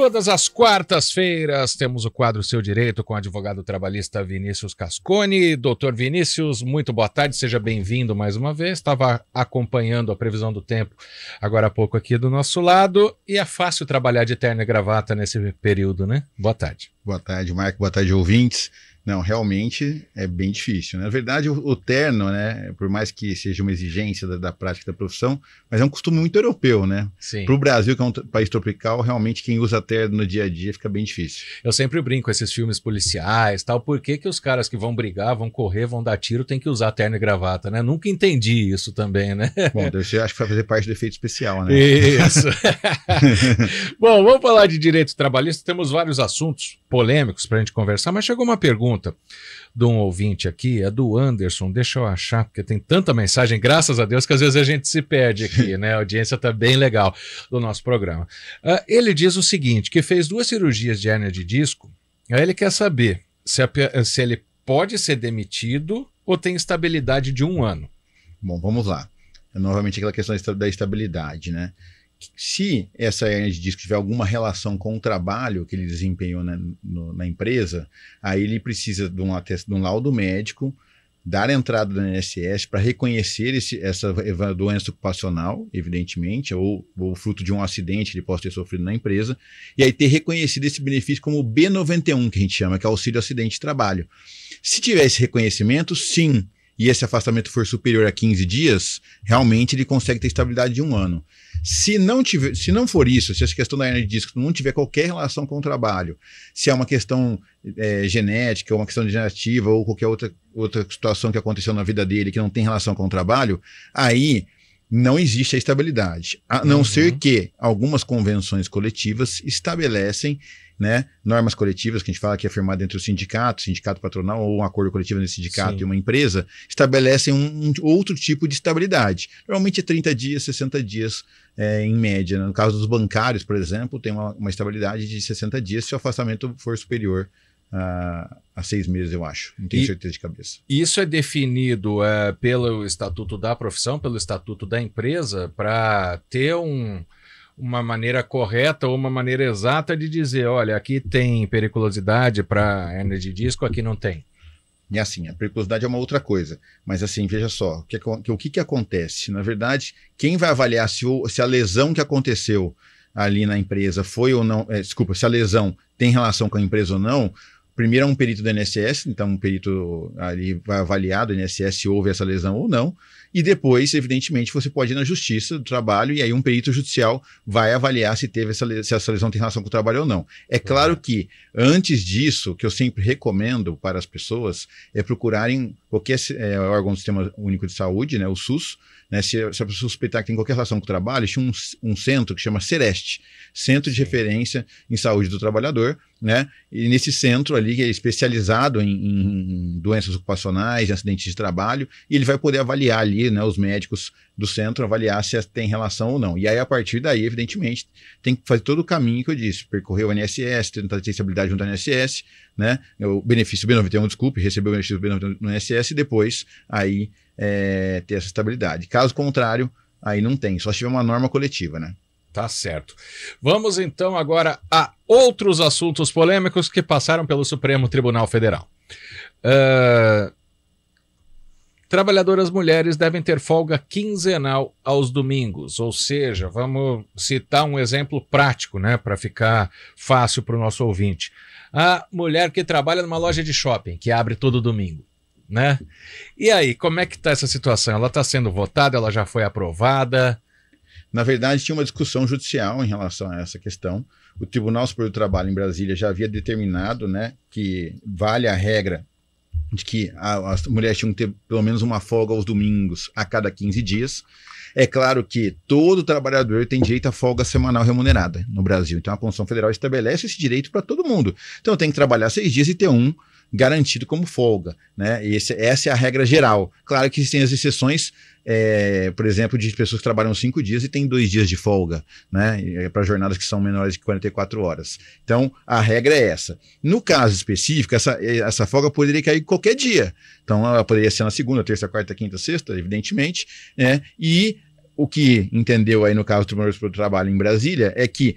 Todas as quartas-feiras temos o quadro Seu Direito com o advogado trabalhista Vinícius Cascone. Doutor Vinícius, muito boa tarde, seja bem-vindo mais uma vez. Estava acompanhando a previsão do tempo agora há pouco aqui do nosso lado e é fácil trabalhar de terno e gravata nesse período, né? Boa tarde. Boa tarde, Marco. Boa tarde, ouvintes. Não, realmente é bem difícil. Na verdade, o terno, né, por mais que seja uma exigência da prática da profissão, mas é um costume muito europeu, né? Para o Brasil, que é um país tropical, realmente quem usa terno no dia a dia fica bem difícil. Eu sempre brinco com esses filmes policiais, tal, por que os caras que vão brigar, vão correr, vão dar tiro, tem que usar terno e gravata, né? Nunca entendi isso também, né? Bom, você acha que vai fazer parte do efeito especial, né? Isso. Bom, vamos falar de direito trabalhista, temos vários assuntos polêmicos para a gente conversar, mas chegou uma pergunta de um ouvinte aqui, é do Anderson, deixa eu achar, porque tem tanta mensagem, graças a Deus, que às vezes a gente se perde aqui, né? A audiência está bem legal do nosso programa. Ele diz o seguinte, que fez 2 cirurgias de hérnia de disco, aí ele quer saber se ele pode ser demitido ou tem estabilidade de 1 ano. Bom, vamos lá. Novamente aquela questão da estabilidade, né? Se essa hérnia de disco tiver alguma relação com o trabalho que ele desempenhou na empresa, aí ele precisa de um laudo médico, dar entrada no INSS para reconhecer essa doença ocupacional, evidentemente, ou fruto de um acidente que ele possa ter sofrido na empresa, e aí ter reconhecido esse benefício como B91, que a gente chama, que é auxílio acidente de trabalho. Se tiver esse reconhecimento, sim, e esse afastamento for superior a 15 dias, realmente ele consegue ter estabilidade de 1 ano. Se não for isso, se essa questão da hérnia de disco não tiver qualquer relação com o trabalho, se é uma questão genética, ou uma questão degenerativa, ou qualquer outra situação que aconteceu na vida dele que não tem relação com o trabalho, aí não existe a estabilidade. A não ser que algumas convenções coletivas estabelecem, né, normas coletivas, que a gente fala que é firmado entre o sindicato patronal ou um acordo coletivo entre sindicato Sim. e uma empresa, estabelecem um outro tipo de estabilidade. Normalmente é 30 dias, 60 dias em média. No caso dos bancários, por exemplo, tem uma estabilidade de 60 dias se o afastamento for superior a 6 meses, eu acho. Não tenho certeza de cabeça. Isso é definido pelo Estatuto da Profissão, pelo Estatuto da Empresa, para ter uma maneira correta ou uma maneira exata de dizer, olha, aqui tem periculosidade para hérnia de disco, aqui não tem. E assim, a periculosidade é uma outra coisa, mas assim, veja só, o que acontece? Na verdade, quem vai avaliar se a lesão que aconteceu ali na empresa foi ou não, se a lesão tem relação com a empresa ou não, primeiro é um perito do INSS, então um perito ali vai avaliar do INSS se houve essa lesão ou não, e depois, evidentemente, você pode ir na Justiça do Trabalho e aí um perito judicial vai avaliar se essa lesão tem relação com o trabalho ou não. É claro que, antes disso, o que eu sempre recomendo para as pessoas é procurarem qualquer órgão do Sistema Único de Saúde, né, o SUS, né, se a pessoa suspeitar que tem qualquer relação com o trabalho, existe um centro que chama CEREST, Centro de Referência em Saúde do Trabalhador, né? E nesse centro ali, que é especializado em doenças ocupacionais, em acidentes de trabalho, e ele vai poder avaliar ali, né, os médicos do centro, avaliar se tem relação ou não. E aí, a partir daí, evidentemente, tem que fazer todo o caminho que eu disse, percorrer o INSS, tentar ter estabilidade junto ao INSS, né? O benefício B91, desculpe, receber o benefício B91 no INSS e depois aí ter essa estabilidade. Caso contrário, aí não tem, só se tiver uma norma coletiva, né? Tá certo. Vamos então agora a outros assuntos polêmicos que passaram pelo Supremo Tribunal Federal. Trabalhadoras mulheres devem ter folga quinzenal aos domingos, ou seja, vamos citar um exemplo prático, né, para ficar fácil para o nosso ouvinte. A mulher que trabalha numa loja de shopping, que abre todo domingo, né? E aí, como é que está essa situação? Ela está sendo votada, ela já foi aprovada? Na verdade, tinha uma discussão judicial em relação a essa questão. O Tribunal Superior do Trabalho em Brasília já havia determinado, né, que vale a regra de que as mulheres tinham que ter pelo menos uma folga aos domingos a cada 15 dias. É claro que todo trabalhador tem direito à folga semanal remunerada no Brasil. Então a Constituição Federal estabelece esse direito para todo mundo. Então tem que trabalhar 6 dias e ter um garantido como folga, né? Essa é a regra geral. Claro que existem as exceções, por exemplo, de pessoas que trabalham 5 dias e têm 2 dias de folga, né? Para jornadas que são menores de 44 horas. Então, a regra é essa. No caso específico, essa folga poderia cair qualquer dia. Então, ela poderia ser na segunda, terça, quarta, quinta, sexta, evidentemente, né? E o que entendeu aí no caso do Tribunal Superior do Trabalho em Brasília é que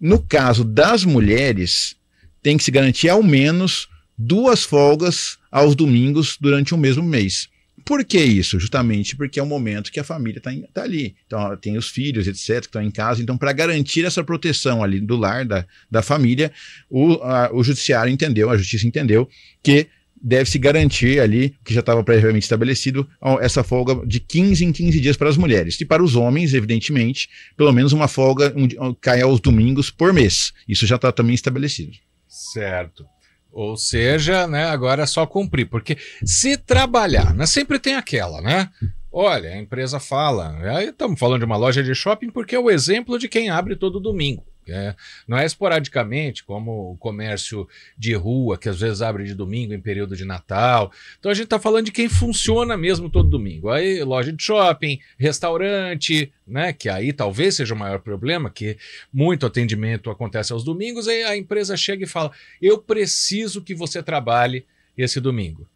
No caso das mulheres, tem que se garantir ao menos 2 folgas aos domingos durante um mesmo mês. Por que isso? Justamente porque é o momento que a família tá ali. Então, tem os filhos, etc., que estão em casa. Então, para garantir essa proteção ali do lar, da família, o judiciário entendeu, a justiça entendeu que deve-se garantir ali, que já estava previamente estabelecido, essa folga de 15 em 15 dias para as mulheres. E para os homens, evidentemente, pelo menos uma folga cai aos domingos por mês. Isso já está também estabelecido. Certo. Ou seja, né, agora é só cumprir, porque se trabalhar, né, sempre tem aquela, né? Olha, a empresa fala, aí estamos falando de uma loja de shopping porque é o exemplo de quem abre todo domingo. Não é esporadicamente, como o comércio de rua, que às vezes abre de domingo em período de Natal. Então a gente está falando de quem funciona mesmo todo domingo. Aí loja de shopping, restaurante, né, que aí talvez seja o maior problema, que muito atendimento acontece aos domingos, aí a empresa chega e fala, eu preciso que você trabalhe esse domingo.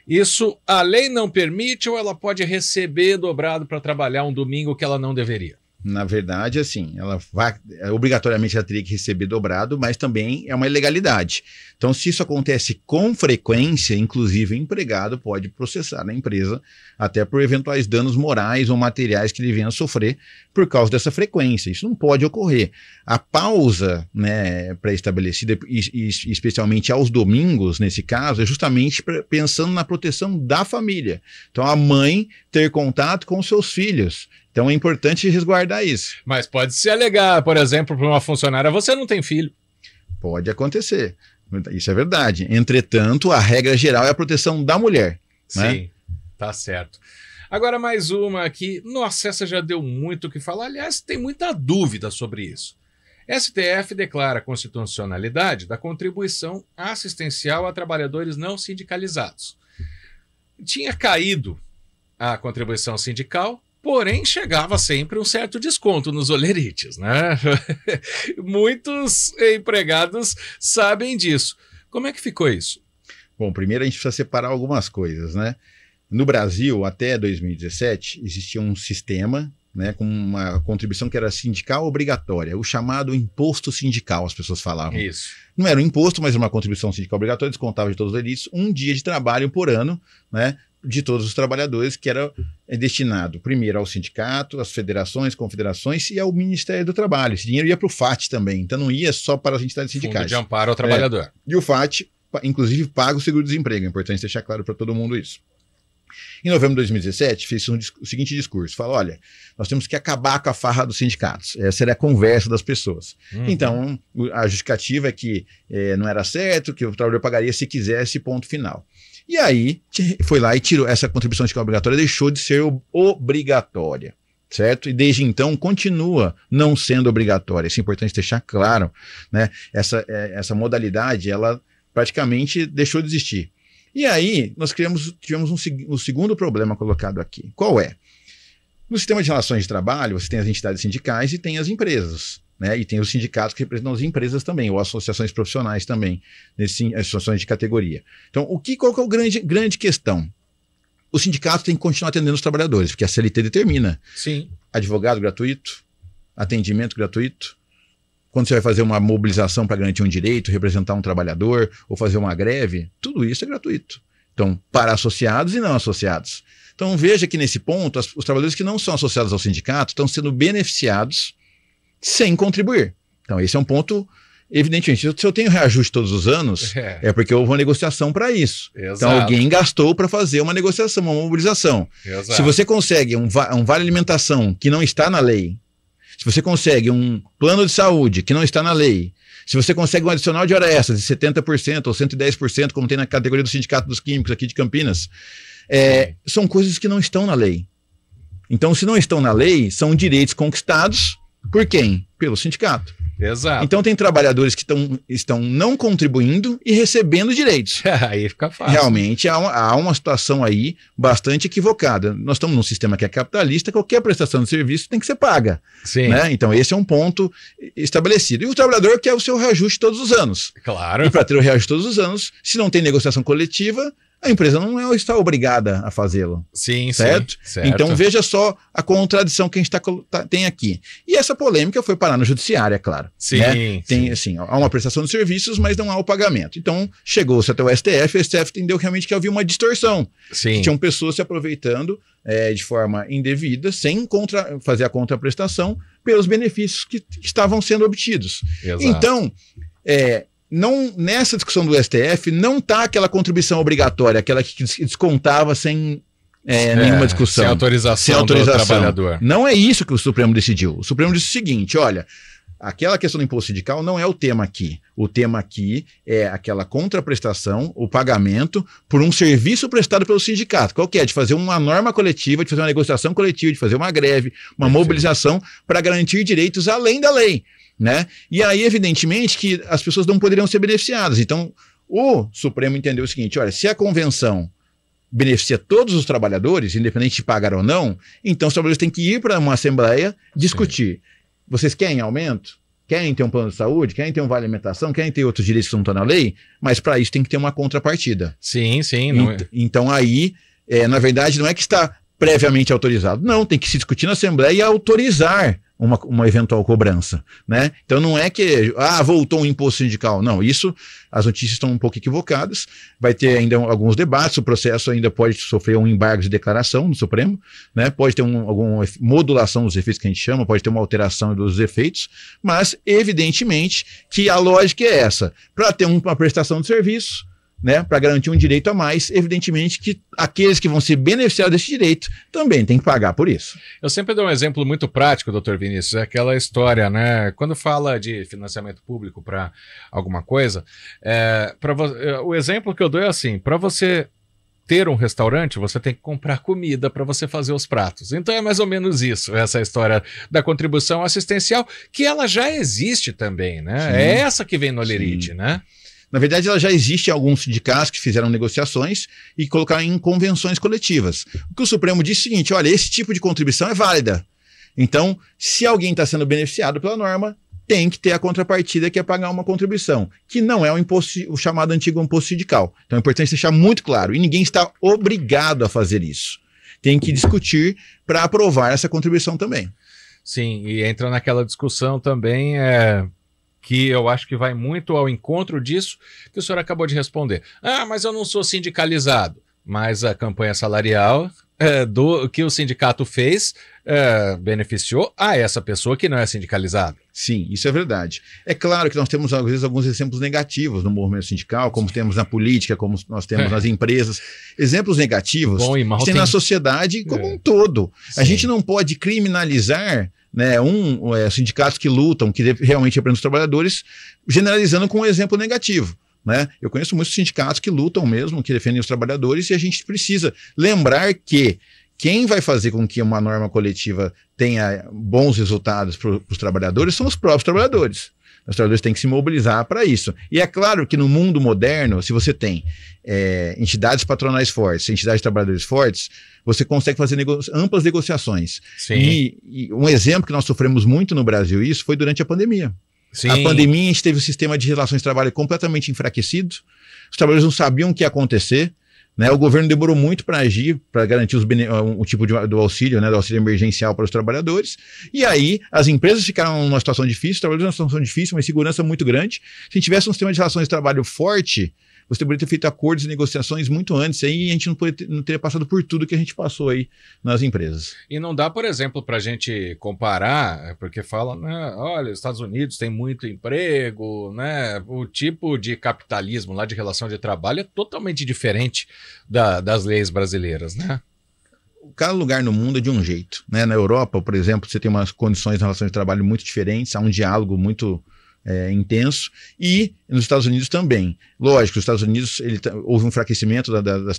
Isso a lei não permite ou ela pode receber dobrado para trabalhar um domingo que ela não deveria? Na verdade, assim, ela vai, obrigatoriamente ela teria que receber dobrado, mas também é uma ilegalidade. Então, se isso acontece com frequência, inclusive o empregado pode processar na empresa, até por eventuais danos morais ou materiais que ele venha a sofrer por causa dessa frequência. Isso não pode ocorrer. A pausa, né, pré-estabelecida, especialmente aos domingos, nesse caso, é justamente pensando na proteção da família. Então, a mãe ter contato com seus filhos. Então é importante resguardar isso. Mas pode se alegar, por exemplo, para uma funcionária, você não tem filho. Pode acontecer. Isso é verdade. Entretanto, a regra geral é a proteção da mulher. Sim, né? Tá certo. Agora mais uma aqui. Nossa, essa já deu muito o que falar. Aliás, tem muita dúvida sobre isso. STF declara a constitucionalidade da contribuição assistencial a trabalhadores não sindicalizados. Tinha caído a contribuição sindical, porém, chegava sempre um certo desconto nos olerites, né? Muitos empregados sabem disso. Como é que ficou isso? Bom, primeiro a gente precisa separar algumas coisas, né? No Brasil, até 2017, existia um sistema, né, com uma contribuição que era sindical obrigatória, o chamado imposto sindical, as pessoas falavam. Isso. Não era um imposto, mas uma contribuição sindical obrigatória, descontava de todos os elites, um dia de trabalho por ano, né, de todos os trabalhadores, que era destinado primeiro ao sindicato, às federações, confederações e ao Ministério do Trabalho. Esse dinheiro ia para o FAT também, então não ia só para as entidades sindicais. Fundo de amparo ao trabalhador. E o FAT, inclusive, paga o seguro-desemprego. É importante deixar claro para todo mundo isso. Em novembro de 2017, fez o seguinte discurso, falou, olha, nós temos que acabar com a farra dos sindicatos, essa era a conversa das pessoas. Então, a justificativa é que não era certo, que o trabalhador pagaria se quisesse, ponto final. E aí, foi lá e tirou essa contribuição sindical obrigatória, deixou de ser obrigatória, certo? E desde então continua não sendo obrigatória, isso é importante deixar claro, né? Essa modalidade, ela praticamente deixou de existir. E aí, nós tivemos um segundo problema colocado aqui. Qual é? No sistema de relações de trabalho, você tem as entidades sindicais e tem as empresas, né? E tem os sindicatos que representam as empresas também, ou associações profissionais também, associações de categoria. Então, qual que é a grande questão? O sindicato tem que continuar atendendo os trabalhadores, porque a CLT determina. Sim. Advogado gratuito, atendimento gratuito. Quando você vai fazer uma mobilização para garantir um direito, representar um trabalhador ou fazer uma greve, tudo isso é gratuito. Então, para associados e não associados. Então, veja que nesse ponto, os trabalhadores que não são associados ao sindicato estão sendo beneficiados sem contribuir. Então, esse é um ponto, evidentemente, se eu tenho reajuste todos os anos, é porque houve uma negociação para isso. Exato. Então, alguém gastou para fazer uma negociação, uma mobilização. Exato. Se você consegue um vale alimentação que não está na lei, se você consegue um plano de saúde que não está na lei, se você consegue um adicional de hora extra de 70% ou 110%, como tem na categoria do Sindicato dos Químicos aqui de Campinas, são coisas que não estão na lei. Então, se não estão na lei, são direitos conquistados por quem? Pelo sindicato. Exato. Então tem trabalhadores que estão não contribuindo e recebendo direitos. Aí fica fácil. Realmente há uma situação aí bastante equivocada. Nós estamos num sistema que é capitalista, qualquer prestação de serviço tem que ser paga. Sim. Né? Então esse é um ponto estabelecido. E o trabalhador quer o seu reajuste todos os anos. Claro. E para ter o reajuste todos os anos, se não tem negociação coletiva, a empresa não está obrigada a fazê-lo. Sim, certo? Sim, certo. Então veja só a contradição que a gente tem aqui. E essa polêmica foi parar no judiciário, é claro. Sim, né? Tem, sim. assim, há uma prestação de serviços, mas não há o pagamento. Então chegou-se até o STF entendeu realmente que havia uma distorção. Sim. Que tinham pessoas se aproveitando de forma indevida, sem fazer a contraprestação, pelos benefícios que estavam sendo obtidos. Exato. Então, não, nessa discussão do STF, não está aquela contribuição obrigatória, aquela que descontava sem nenhuma discussão. Sem autorização do trabalhador. Não é isso que o Supremo decidiu. O Supremo disse o seguinte, olha, aquela questão do imposto sindical não é o tema aqui. O tema aqui é aquela contraprestação, o pagamento por um serviço prestado pelo sindicato. Qual que é? De fazer uma norma coletiva, de fazer uma negociação coletiva, de fazer uma greve, uma mobilização para garantir direitos além da lei. Né? E aí, evidentemente, que as pessoas não poderiam ser beneficiadas. Então, o Supremo entendeu o seguinte, olha, se a convenção beneficia todos os trabalhadores, independente de pagar ou não, então os trabalhadores têm que ir para uma assembleia discutir. Sim. Vocês querem aumento? Querem ter um plano de saúde? Querem ter um vale alimentação? Querem ter outros direitos que não estão na lei? Mas para isso tem que ter uma contrapartida. Sim. Então aí, na verdade, não é que está previamente autorizado. Não, tem que se discutir na assembleia e autorizar uma eventual cobrança, né? Então não é que, voltou um imposto sindical. Não, isso, as notícias estão um pouco equivocadas, vai ter ainda alguns debates, o processo ainda pode sofrer um embargo de declaração no Supremo, né? Pode ter alguma modulação dos efeitos que a gente chama, pode ter uma alteração dos efeitos, mas evidentemente que a lógica é essa, para ter uma prestação de serviço, né, para garantir um direito a mais, evidentemente que aqueles que vão se beneficiar desse direito também têm que pagar por isso. Eu sempre dou um exemplo muito prático, doutor Vinícius, é aquela história, né, quando fala de financiamento público para alguma coisa, o exemplo que eu dou é assim, para você ter um restaurante, você tem que comprar comida para você fazer os pratos. Então é mais ou menos isso, essa história da contribuição assistencial, que ela já existe também, né? Sim. É essa que vem no Olerite, né? Na verdade, ela já existe em alguns sindicatos que fizeram negociações e colocaram em convenções coletivas. O que o Supremo disse é o seguinte, olha, esse tipo de contribuição é válida. Então, se alguém está sendo beneficiado pela norma, tem que ter a contrapartida que é pagar uma contribuição, que não é o chamado antigo imposto sindical. Então é importante deixar muito claro, e ninguém está obrigado a fazer isso. Tem que discutir para aprovar essa contribuição também. Sim, e entra naquela discussão também, que eu acho que vai muito ao encontro disso que o senhor acabou de responder. Mas eu não sou sindicalizado. Mas a campanha salarial que o sindicato fez beneficiou a essa pessoa que não é sindicalizada. Sim, isso é verdade. É claro que nós temos, às vezes, alguns exemplos negativos no movimento sindical, como temos na política, como nós temos nas empresas. Exemplos negativos tem na sociedade como um todo. Sim. A gente não pode criminalizar, né, sindicatos que lutam, que realmente representam os trabalhadores, generalizando com um exemplo negativo. Né? Eu conheço muitos sindicatos que lutam mesmo, que defendem os trabalhadores, e a gente precisa lembrar que quem vai fazer com que uma norma coletiva tenha bons resultados para os trabalhadores são os próprios trabalhadores. Os trabalhadores têm que se mobilizar para isso. E é claro que no mundo moderno, se você tem entidades patronais fortes, entidades de trabalhadores fortes, você consegue fazer amplas negociações. E um exemplo que nós sofremos muito no Brasil, isso foi durante a pandemia. Sim. A pandemia, a gente teve um sistema de relações de trabalho completamente enfraquecido, os trabalhadores não sabiam o que ia acontecer, né? O governo demorou muito para agir, para garantir o tipo do auxílio, né, do auxílio emergencial para os trabalhadores, e aí as empresas ficaram numa situação difícil, os trabalhadores numa situação difícil, uma insegurança muito grande. Se a gente tivesse um sistema de relações de trabalho forte, você poderia ter feito acordos e negociações muito antes, aí a gente não teria passado por tudo que a gente passou aí nas empresas. E não dá, por exemplo, para a gente comparar, porque fala, né, olha, os Estados Unidos tem muito emprego, né, o tipo de capitalismo lá de relação de trabalho é totalmente diferente das leis brasileiras, né? Cada lugar no mundo é de um jeito, né? Na Europa, por exemplo, você tem umas condições de relação de trabalho muito diferentes, há um diálogo muito intenso, e nos Estados Unidos também. Lógico, nos Estados Unidos houve um enfraquecimento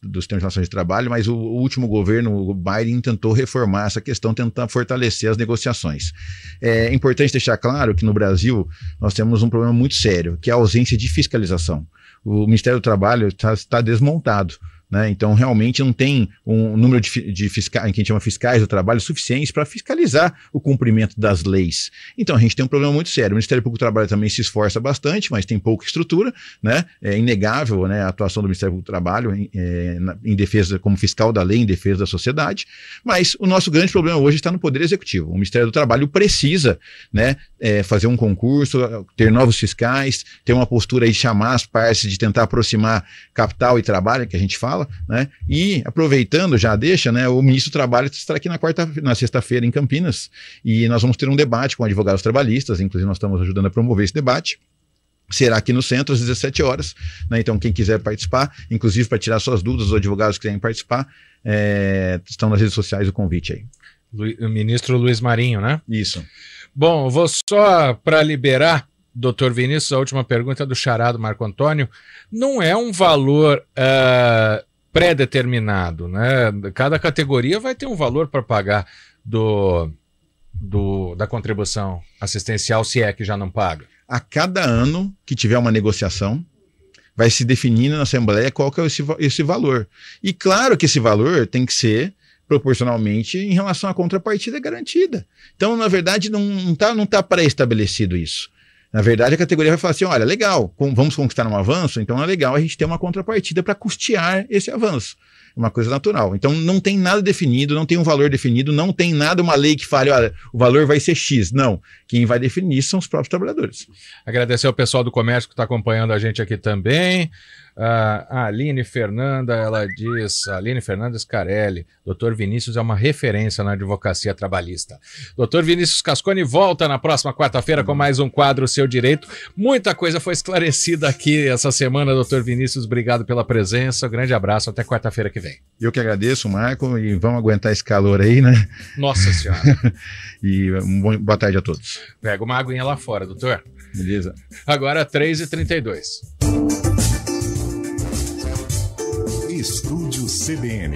do sistema de relações de trabalho, mas o último governo, o Biden, tentou reformar essa questão, tentar fortalecer as negociações. É importante deixar claro que no Brasil nós temos um problema muito sério, que é a ausência de fiscalização. O Ministério do Trabalho está desmontado, né? Então, realmente não tem um número de fiscais, que a gente chama fiscais do trabalho, suficientes para fiscalizar o cumprimento das leis. Então, a gente tem um problema muito sério. O Ministério Público do Trabalho também se esforça bastante, mas tem pouca estrutura, né? É inegável, né, a atuação do Ministério Público do Trabalho em defesa, como fiscal da lei, em defesa da sociedade, mas o nosso grande problema hoje está no Poder Executivo. O Ministério do Trabalho precisa, né, fazer um concurso, ter novos fiscais, ter uma postura aí de chamar as partes, de tentar aproximar capital e trabalho, que a gente fala, né? E aproveitando, já deixa, né? O ministro do Trabalho estará aqui na sexta-feira em Campinas, e nós vamos ter um debate com advogados trabalhistas, inclusive nós estamos ajudando a promover esse debate. Será aqui no centro às 17 horas, né? Então quem quiser participar, inclusive para tirar suas dúvidas, os advogados que querem participar, estão nas redes sociais o convite aí. O ministro Luiz Marinho, né? Isso. Bom, vou só para liberar, doutor Vinícius, a última pergunta é do charado Marco Antônio. Não é um valor pré-determinado, né? Cada categoria vai ter um valor para pagar da contribuição assistencial, se é que já não paga. A cada ano que tiver uma negociação, vai se definir na Assembleia qual que é esse valor. E claro que esse valor tem que ser proporcionalmente em relação à contrapartida garantida. Então, na verdade, não tá pré-estabelecido isso. Na verdade, a categoria vai falar assim, olha, legal, vamos conquistar um avanço, então é legal a gente ter uma contrapartida para custear esse avanço. Uma coisa natural. Então, não tem nada definido, não tem um valor definido, não tem nada, uma lei que fale, olha, o valor vai ser X. Não. Quem vai definir são os próprios trabalhadores. Agradecer ao pessoal do comércio que está acompanhando a gente aqui também. A Aline Fernanda, ela diz, Aline Fernandes Carelli, doutor Vinícius é uma referência na advocacia trabalhista. Doutor Vinícius Casconi volta na próxima quarta-feira com mais um quadro Seu Direito. Muita coisa foi esclarecida aqui essa semana, doutor Vinícius, obrigado pela presença, um grande abraço, até quarta-feira que vem. Eu que agradeço, Marco, e vamos aguentar esse calor aí, né? Nossa Senhora. E boa tarde a todos. Pega uma aguinha lá fora, doutor. Beleza. Agora 3h32. Estúdio CBN.